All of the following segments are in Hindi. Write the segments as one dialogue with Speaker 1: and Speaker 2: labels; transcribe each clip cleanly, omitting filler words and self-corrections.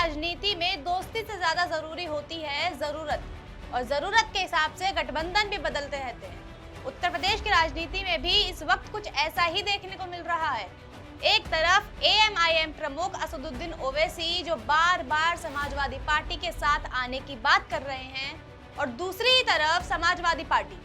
Speaker 1: राजनीति में दोस्ती से ज्यादा जरूरी होती है जरूरत, और जरूरत के हिसाब से गठबंधन भी बदलते रहते हैं। उत्तर प्रदेश की राजनीति में भी इस वक्त कुछ ऐसा ही देखने को मिल रहा है। एक तरफ एएमआईएम प्रमुख असदुद्दीन ओवैसी जो बार बार समाजवादी पार्टी के साथ आने की बात कर रहे हैं, और दूसरी तरफ समाजवादी पार्टी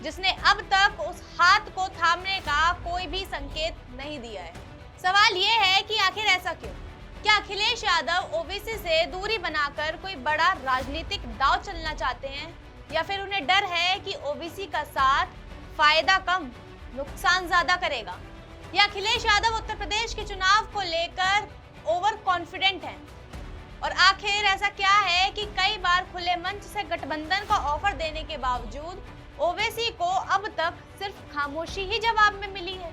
Speaker 1: जिसने अब तक उस हाथ को थामने का कोई भी संकेत नहीं दिया है। सवाल ये है कि आखिर ऐसा क्यों? क्या अखिलेश यादव ओवैसी से दूरी बनाकर कोई बड़ा राजनीतिक दांव चलना चाहते हैं, या फिर उन्हें डर है कि ओवैसी का साथ फायदा कम नुकसान ज्यादा करेगा, या अखिलेश यादव उत्तर प्रदेश के चुनाव को लेकर ओवर कॉन्फिडेंट हैं? और आखिर ऐसा क्या है कि कई बार खुले मंच से गठबंधन का ऑफर देने के बावजूद ओवैसी को अब तक सिर्फ खामोशी ही जवाब में मिली है?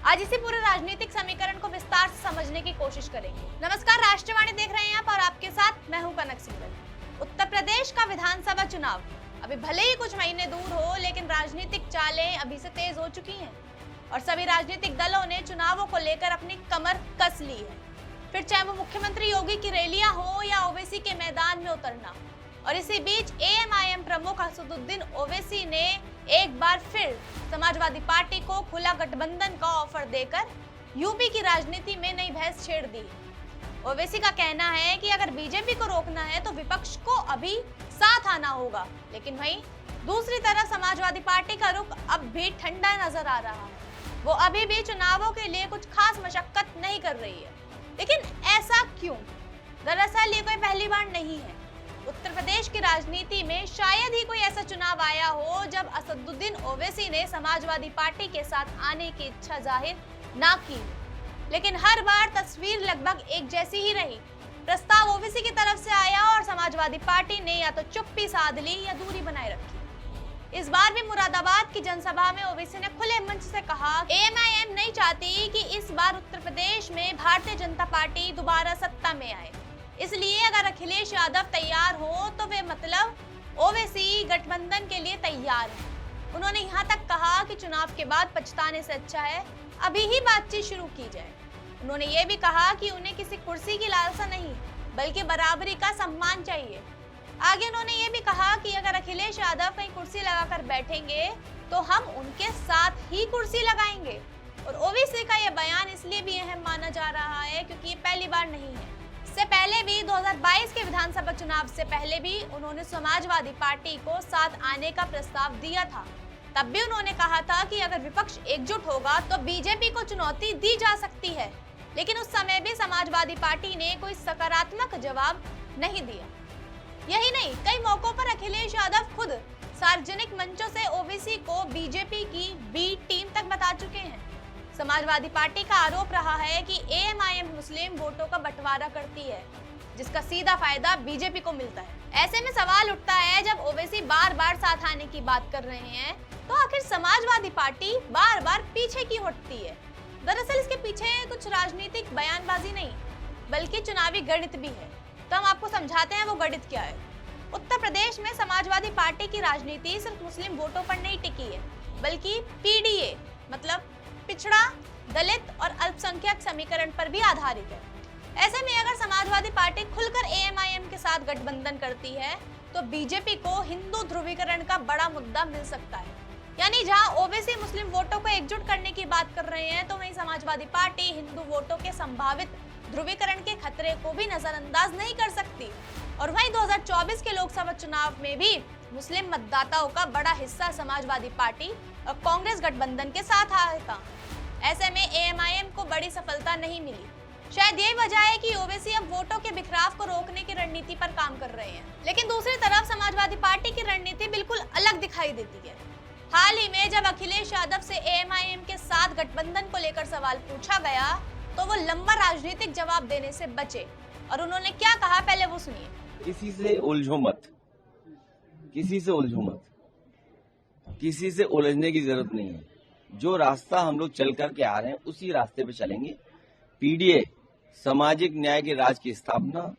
Speaker 1: आज इसी पूरे राजनीतिक समीकरण को विस्तार से समझने की कोशिश करेंगे। नमस्कार, राष्ट्रवाणी देख रहे हैं आप और आपके साथ मैं हूं कनक सिंगल। उत्तर प्रदेश का विधानसभा चुनाव अभी भले ही कुछ महीने दूर हो, लेकिन राजनीतिक चालें अभी से तेज हो चुकी हैं और सभी राजनीतिक दलों ने चुनावों को लेकर अपनी कमर कस ली है। फिर चाहे वो मुख्यमंत्री योगी की रैलियां हो या ओवैसी के मैदान में उतरना। और इसी बीच एएमआईएम प्रमुख असदुद्दीन ओवैसी ने एक बार फिर समाजवादी पार्टी को खुला गठबंधन का ऑफर देकर यूपी की राजनीति में नई बहस छेड़ दी। ओवैसी का कहना है कि अगर बीजेपी को रोकना है तो विपक्ष को अभी साथ आना होगा, लेकिन वहीं दूसरी तरफ समाजवादी पार्टी का रुख अब भी ठंडा नजर आ रहा है। वो अभी भी चुनावों के लिए कुछ खास मशक्कत नहीं कर रही है, लेकिन ऐसा क्यों? दरअसल ये कोई पहली बार नहीं है। उत्तर प्रदेश की राजनीति में शायद ही कोई ऐसा चुनाव आया हो जब असदुद्दीन ओवैसी ने समाजवादी पार्टी के साथ आने की इच्छा जाहिर ना की, लेकिन हर बार तस्वीर लगभग एक जैसी ही रही। प्रस्ताव ओवैसी की तरफ से आया और समाजवादी पार्टी ने या तो चुप्पी साध ली या दूरी बनाए रखी। इस बार भी मुरादाबाद की जनसभा में ओवैसी ने खुले मंच से कहा एएमआईएम नहीं चाहती कि इस बार उत्तर प्रदेश में भारतीय जनता पार्टी दोबारा सत्ता में आए, इसलिए अगर अखिलेश यादव तैयार हो तो वे मतलब ओवैसी गठबंधन के लिए तैयार है। उन्होंने यहाँ तक कहा कि चुनाव के बाद पछताने से अच्छा है अभी ही बातचीत शुरू की जाए। उन्होंने ये भी कहा कि उन्हें किसी कुर्सी की लालसा नहीं, बल्कि बराबरी का सम्मान चाहिए। आगे उन्होंने ये भी कहा कि अगर अखिलेश यादव कहीं कुर्सी लगाकर बैठेंगे तो हम उनके साथ ही कुर्सी लगाएंगे। और ओवैसी का यह बयान इसलिए भी अहम माना जा रहा है क्योंकि ये पहली बार नहीं है। इससे पहले भी 2022 के विधानसभा चुनाव से पहले भी उन्होंने समाजवादी पार्टी को साथ आने का प्रस्ताव दिया था। तब भी उन्होंने कहा था कि अगर विपक्ष एकजुट होगा तो बीजेपी को चुनौती दी जा सकती है, लेकिन उस समय भी समाजवादी पार्टी ने कोई सकारात्मक जवाब नहीं दिया। यही नहीं, कई मौकों पर अखिलेश यादव खुद सार्वजनिक मंचों से ओवैसी को बीजेपी की बी टीम तक बता चुके हैं। समाजवादी पार्टी का आरोप रहा है कि एएमआईएम मुस्लिम वोटों का बंटवारा करती है, जिसका सीधा फायदा बीजेपी को मिलता है। ऐसे में सवाल उठता है, जब ओवैसी बार बार साथ आने की बात कर रहे हैं तो आखिर समाजवादी पार्टी बार बार पीछे क्यों हटती है? दरअसल इसके पीछे कुछ राजनीतिक बयानबाजी नहीं, बल्कि चुनावी गणित भी है। तो हम आपको समझाते हैं वो गणित क्या है। उत्तर प्रदेश में समाजवादी पार्टी की राजनीति सिर्फ मुस्लिम वोटों पर नहीं टिकी है, बल्कि पीडीए मतलब पिछड़ा, दलित और अल्पसंख्यक समीकरण पर भी आधारित है। ऐसे में अगर समाजवादी पार्टी खुलकर एएमआईएम के साथ गठबंधन करती है तो बीजेपी को हिंदू ध्रुवीकरण का बड़ा मुद्दा मिल सकता है। यानी जहां ओवैसी मुस्लिम वोटों को एकजुट करने की बात कर रहे हैं, तो वहीं समाजवादी पार्टी हिंदू वोटों के संभावित ध्रुवीकरण के खतरे को भी नजरअंदाज नहीं कर सकती। और वहीं 2024 के लोकसभा चुनाव में भी मुस्लिम मतदाताओं का बड़ा हिस्सा समाजवादी पार्टी और कांग्रेस गठबंधन के साथ आया था। ऐसे में एएमआईएम को बड़ी सफलता नहीं मिली। शायद यही वजह है कि ओवैसी अब वोटों के बिखराव को रोकने की रणनीति पर काम कर रहे हैं। लेकिन दूसरी तरफ समाजवादी पार्टी की रणनीति बिल्कुल अलग दिखाई देती है। हाल ही में जब अखिलेश यादव से एएमआईएम के साथ गठबंधन को लेकर सवाल पूछा गया तो वो लंबा राजनीतिक जवाब देने से बचे, और उन्होंने क्या कहा पहले वो सुनिए।
Speaker 2: किसी से उलझो मत, किसी से उलझो मत, किसी से उलझने की जरूरत नहीं है। जो रास्ता हम लोग चल करके आ रहे हैं उसी रास्ते पे चलेंगे। पीडीए सामाजिक न्याय के राज की स्थापना,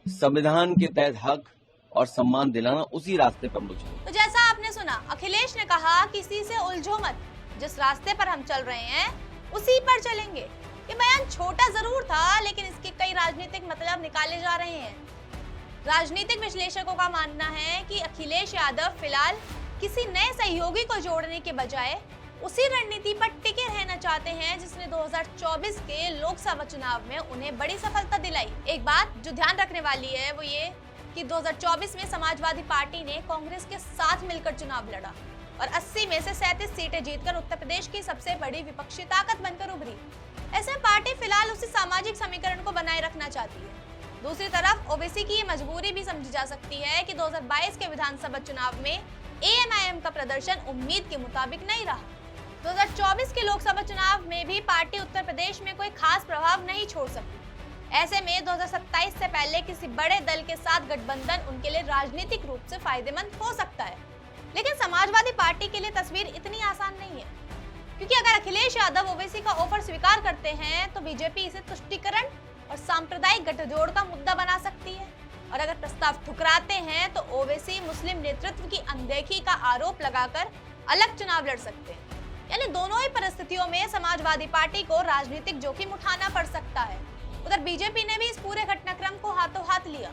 Speaker 2: संविधान के तहत हक और सम्मान दिलाना, उसी रास्ते पर हम लोग चलेंगे।
Speaker 1: तो जैसा आपने सुना, अखिलेश ने कहा किसी से उलझो मत, जिस रास्ते पर हम चल रहे हैं उसी पर चलेंगे। ये बयान छोटा जरूर था, लेकिन इसके कई राजनीतिक मतलब निकाले जा रहे हैं। राजनीतिक विश्लेषकों का मानना है कि अखिलेश यादव फिलहाल किसी नए सहयोगी को जोड़ने के बजाय उसी रणनीति पर टिके रहना चाहते हैं जिसने 2024 के लोकसभा चुनाव में उन्हें बड़ी सफलता दिलाई। एक बात जो ध्यान रखने वाली है वो ये कि 2024 में समाजवादी पार्टी ने कांग्रेस के साथ मिलकर चुनाव लड़ा और 80 में से 37 सीटें जीतकर उत्तर प्रदेश की सबसे बड़ी विपक्षी ताकत बनकर उभरी। ऐसे में पार्टी फिलहाल उसी सामाजिक समीकरण को बनाए रखना चाहती है। दूसरी तरफ ओबीसी की ये मजबूरी भी समझी जा सकती है कि 2022 के विधानसभा चुनाव में एएमआईएम का प्रदर्शन उम्मीद के मुताबिक नहीं रहा। 2024 के लोकसभा चुनाव में भी पार्टी उत्तर प्रदेश में कोई खास प्रभाव नहीं छोड़ सकती। ऐसे में 2027 से पहले किसी बड़े दल के साथ गठबंधन उनके लिए राजनीतिक रूप से फायदेमंद हो सकता है, लेकिन समाजवादी पार्टी के लिए तस्वीर इतनी आसान नहीं है, क्योंकि अगर अखिलेश यादव ओवैसी का ऑफर स्वीकार करते हैं तो बीजेपी इसे तुष्टीकरण और सांप्रदायिक गठजोड़ का मुद्दा बना सकती है, और अगर प्रस्ताव ठुकराते हैं तो ओवैसी मुस्लिम नेतृत्व की अनदेखी का आरोप लगाकर अलग चुनाव लड़ सकते हैं। यानी दोनों ही परिस्थितियों में समाजवादी पार्टी को राजनीतिक जोखिम उठाना पड़ सकता है। उधर बीजेपी ने भी इस पूरे घटनाक्रम को हाथों हाथ लिया।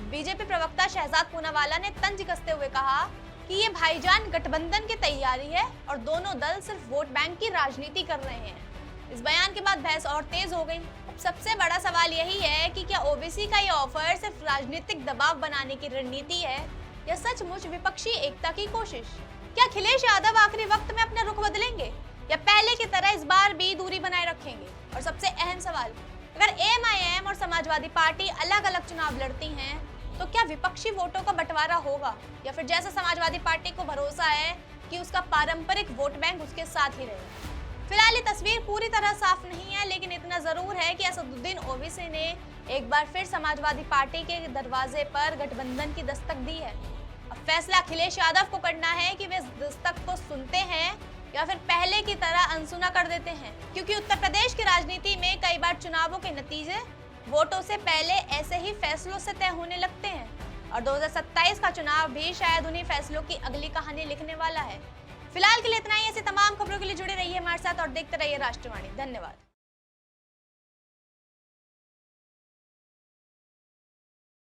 Speaker 1: बीजेपी प्रवक्ता शहजाद पूनावाला ने तंज कसते हुए कहा कि ये भाईजान गठबंधन की तैयारी है और दोनों दल सिर्फ वोट बैंक की राजनीति कर रहे हैं। इस बयान के बाद बहस और तेज हो गई। अब सबसे बड़ा सवाल यही है कि क्या ओबीसी का ये ऑफर सिर्फ राजनीतिक दबाव बनाने की रणनीति है या सचमुच विपक्षी एकता की कोशिश? क्या अखिलेश यादव आखिरी वक्त में अपना रुख बदलेंगे या पहले की तरह इस बार भी दूरी बनाए रखेंगे? और सबसे अहम सवाल, अगर एएमआईएम और समाजवादी पार्टी अलग अलग चुनाव लड़ती हैं तो क्या विपक्षी वोटों का बंटवारा होगा या फिर जैसा समाजवादी पार्टी को भरोसा है कि उसका पारंपरिक वोट बैंक उसके साथ ही रहेगा? फिलहाल ये तस्वीर पूरी तरह साफ नहीं है, लेकिन इतना जरूर है कि असदुद्दीन ओवैसी ने एक बार फिर समाजवादी पार्टी के दरवाजे पर गठबंधन की दस्तक दी है। अब फैसला अखिलेश यादव को करना है कि वे इस दस्तक को सुनते हैं या फिर पहले की तरह अनसुना कर देते हैं, क्योंकि उत्तर प्रदेश की राजनीति में कई बार चुनावों के नतीजे वोटों से पहले ऐसे ही फैसलों से तय होने लगते हैं और 2027 का चुनाव भी शायद उन्हीं फैसलों की अगली कहानी लिखने वाला है। फिलहाल के लिए इतना ही। ऐसी तमाम खबरों के लिए जुड़े रहिए हमारे साथ और देखते रहिए राष्ट्रवाणी। धन्यवाद।